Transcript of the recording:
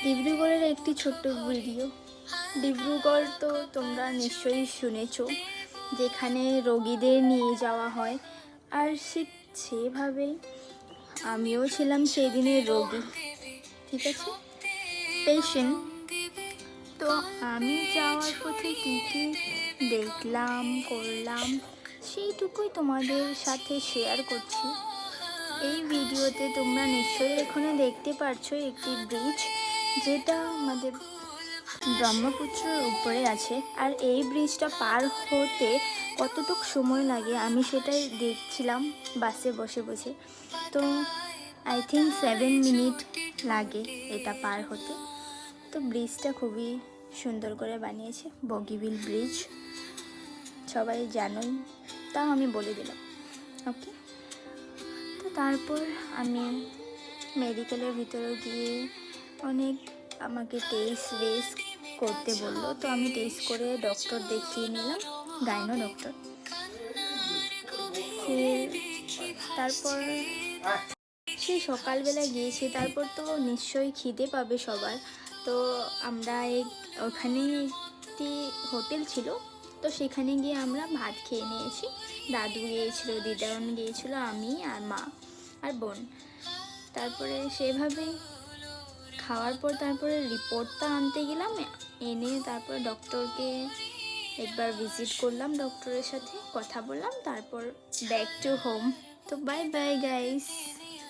ডিব্রুগড়ের একটি ছোট্ট ভিডিও। ডিব্রুগড় তো তোমরা নিশ্চয়ই শুনেছো, যেখানে রোগীদের নিয়ে যাওয়া হয়। আর সেভাবেই আমিও ছিলাম সেই দিনের রোগী, ঠিক আছে, পেশেন্ট। তো আমি যাওয়ার পথে কী কী দেখলাম করলাম সেইটুকুই তোমাদের সাথে শেয়ার করছি এই ভিডিওতে। তোমরা নিশ্চয়ই এখানে দেখতে পারছো একটি ব্রিজ, যেটা আমাদের ব্রহ্মপুত্রের উপরে আছে। আর এই ব্রিজটা পার হতে কতটুকু সময় লাগে আমি সেটাই দেখছিলাম বাসে বসে বসে। তো আই থিঙ্ক 7 মিনিট লাগে এটা পার হতে। তো ব্রিজটা খুবই সুন্দর করে বানিয়েছে, বগিবিল ব্রিজ, সবাই জানোই, তাও আমি বলে দিলাম। ওকে, তো তারপর আমি মেডিকেলের ভিতরে গিয়ে অনেক আমাকে টেস্ট করতে বললো। তো আমি টেস্ট করে ডক্টর দেখিয়ে নিলাম, গাইনো ডক্টর। তারপর সেই সকালবেলা গিয়েছি, তারপর তো নিশ্চয়ই খিদে পাবে সবার। তো আমরা ওখানে একটি হোটেল ছিল, তো সেখানে গিয়ে আমরা ভাত খেয়ে নিয়েছি। দাদু গিয়েছিল, দিদারন গিয়েছিল, আমি আর মা আর বোন। তারপরে সেভাবেই খাওয়ার পর তারপরে রিপোর্টটা আনতে গেলাম, এনে তারপর ডক্টরকে একবার ভিজিট করলাম, ডক্টরের সাথে কথা বললাম, তারপর ব্যাক টু হোম। তো বাই বাই গাইস।